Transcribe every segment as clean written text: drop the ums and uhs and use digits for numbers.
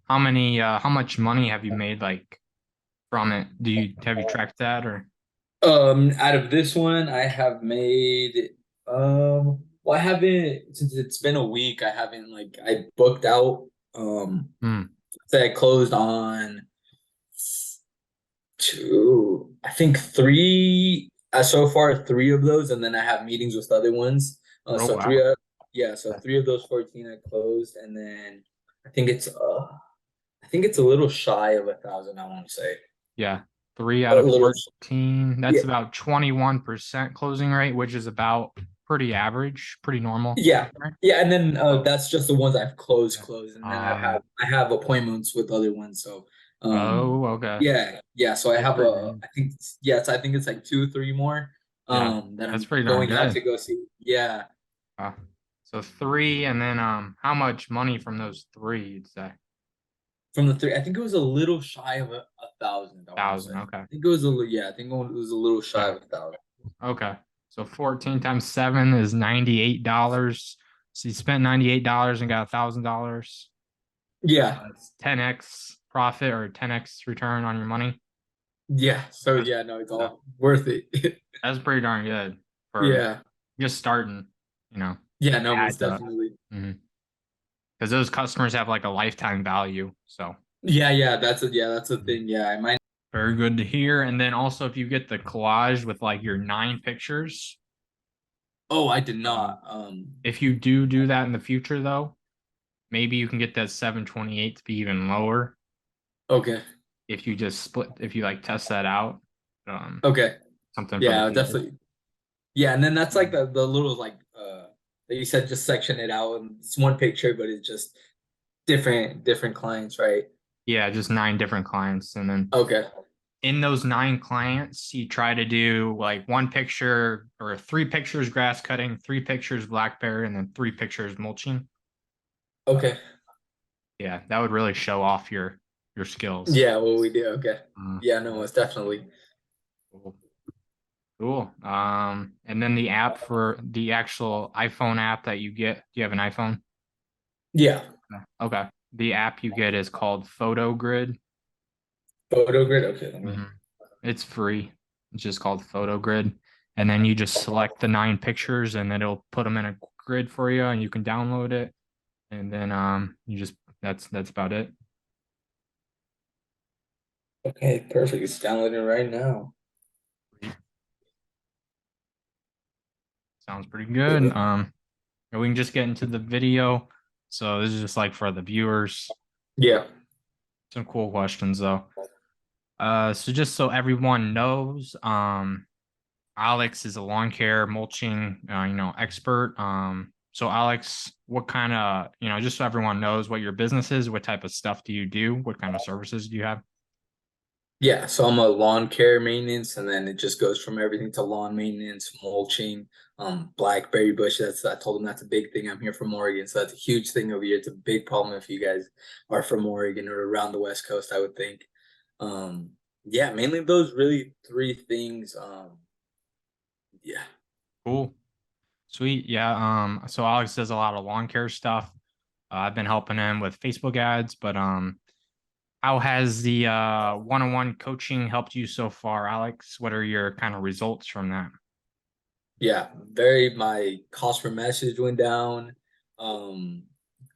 how much money have you made like from it? Have you tracked that or? Out of this one, I have made well, I haven't since it's been a week. I haven't like I booked out. Hmm. Say I closed on I think three. So far, three of those, and then I have meetings with other ones. Oh So wow. yeah, so three of those 14 I closed, and then I think it's I think it's a little shy of 1,000. I want to say Yeah. Three a out of little. 14. Yeah, That's about 21% closing rate, which is about pretty average, pretty normal. yeah, Right? yeah, and then that's just the ones I've Yeah. closed, and then Um, I have appointments with other ones. So oh, okay. yeah. So I That's have pretty good. I think yes, I think it's like two, three more Yeah. that That's I'm pretty darn going out good. to go see. Yeah, Uh, so three, and then how much money from those three you'd say? from the three, I think it was a little shy of 1,000. I want to say. Thousand. I Okay. think it was a little. Yeah, I think it was a little shy Yeah. of 1,000. Okay. So 14 times seven is $98. So you spent $98 and got $1,000. Yeah, It's 10x profit or 10x return on your money. yeah. So That's yeah, no, it's yeah, all worth it. that's pretty darn good for Yeah, just starting, you know, yeah. No, most adds up. definitely. Because those customers have like a lifetime value. So Yeah, that's a Mhm. thing. Yeah, I might. Very good to hear. And then also if you get the collage with like your 9 pictures, Oh, I did um, not. if you do that in the future though, maybe you can get that 728 to be even lower Okay, if you just split, if you like test that out. Um, okay. something for the Yeah, future. definitely. Yeah, and then that's like Mhm. the little like that you said just section it out and it's one picture, but it's just different clients, right? Yeah, just 9 different clients. And then Okay. in those 9 clients, you try to do like 1 picture or 3 pictures grass cutting, 3 pictures blackberry, and then 3 pictures mulching. Okay. Yeah, that would really show off your skills. Yeah, well we do. Okay. Uh, Yeah, no, it's definitely. cool. Cool. And then the app for the actual iPhone app that you get. Do you have an iPhone? Yeah. Okay. The app you get is called Photo Grid. Photo grid. Okay, let me. Mhm. It's free. It's just called Photo Grid. And then you just select the 9 pictures and then it'll put them in a grid for you and you can download it. And then you just that's about it. Okay, perfect. It's downloading right now. Sounds pretty good. And we can just get into the video. So this is just like for the viewers. Yeah. Some cool questions though. So just so everyone knows, Alex is a lawn care mulching, expert. So Alex, what kind of, just so everyone knows what your business is, what type of stuff do you do? What kind of services do you have? Yeah, so I'm a lawn care maintenance, and then it just goes from everything to lawn maintenance, mulching, blackberry bush. I told them that's a big thing. I'm here from Oregon, so that's a huge thing over here. It's a big problem if you guys are from Oregon or around the West Coast, I would think. Yeah, mainly those really three things. Yeah, Cool. Sweet. Yeah. So Alex does a lot of lawn care stuff. I've been helping him with Facebook ads, but how has the one-on-one coaching helped you so far, Alex? What are your kind of results from that? yeah, my cost per message went down. Um,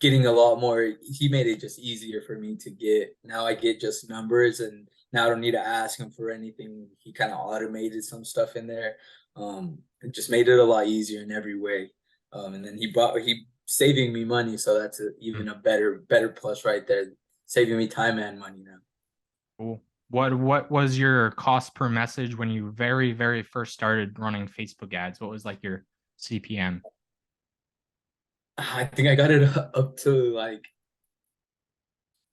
Getting a lot more, he made it just easier for me to get. Now I get just numbers and now I don't need to ask him for anything. He kind of automated some stuff in there. It just made it a lot easier in every way. And then he saving me money, so that's Hmm. even a better plus right there, saving me time and money now. Cool. What was your cost per message when you very, very first started running Facebook ads? What was like your CPM? I think I got it up to like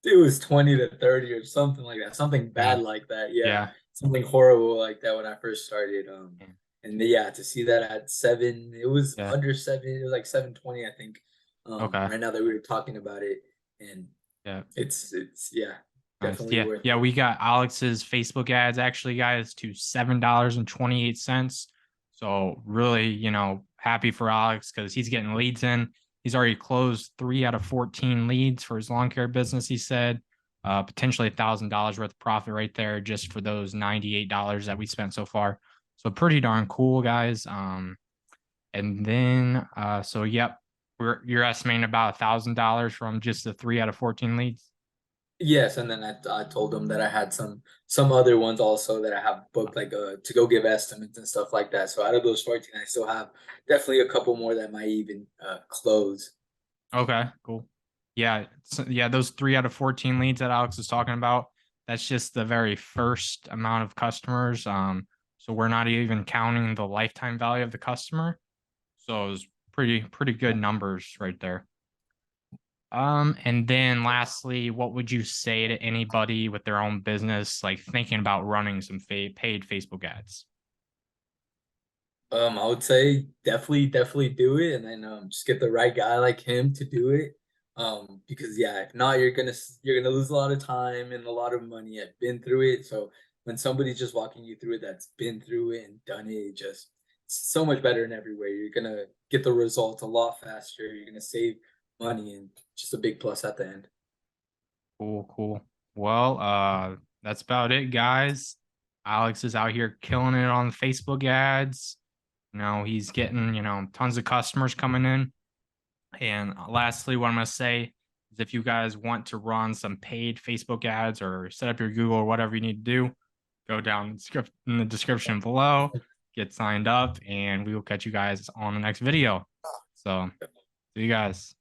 it was 20 to 30 or something like that. Something bad Mm. like that. Yeah. Yeah. Something horrible like that when I first started. Yeah. And yeah, to see that at seven, it was Yeah. under seven, it was like 720, I think. Okay. Right now that we were talking about it. And Yeah. it's yeah, Nice. definitely Yeah. worth Yeah. it. We got Alex's Facebook ads actually, guys, to $7.28. So really, happy for Alex because he's getting leads in. He's already closed 3 out of 14 leads for his lawn care business, he said. Potentially $1,000 worth of profit right there just for those $98 that we spent so far. So pretty darn cool, guys. And then so yep, you're estimating about $1,000 from just the 3 out of 14 leads. Yes, and then I told them that I had some other ones also that I have booked, like to go give estimates and stuff like that. So out of those 14, I still have definitely a couple more that might even close. Okay, cool. Yeah, so, yeah, those 3 out of 14 leads that Alex is talking about, that's just the very first amount of customers. So we're not even counting the lifetime value of the customer. So it was pretty good numbers right there. And then lastly, what would you say to anybody with their own business, like thinking about running some paid Facebook ads? I would say definitely do it, and then just get the right guy like him to do it. Because yeah, if not, you're gonna lose a lot of time and a lot of money. I've been through it, so when somebody's just walking you through it that's been through it and done it, it's so much better in every way. You're gonna get the results a lot faster. You're gonna save money, and just a big plus at the end. Cool, cool. Well, that's about it, guys. Alex is out here killing it on Facebook ads. He's getting, tons of customers coming in. And lastly, what I'm going to say is if you guys want to run some paid Facebook ads or set up your Google or whatever you need to do, go down in the description below, get signed up, and we will catch you guys on the next video. So, see you guys.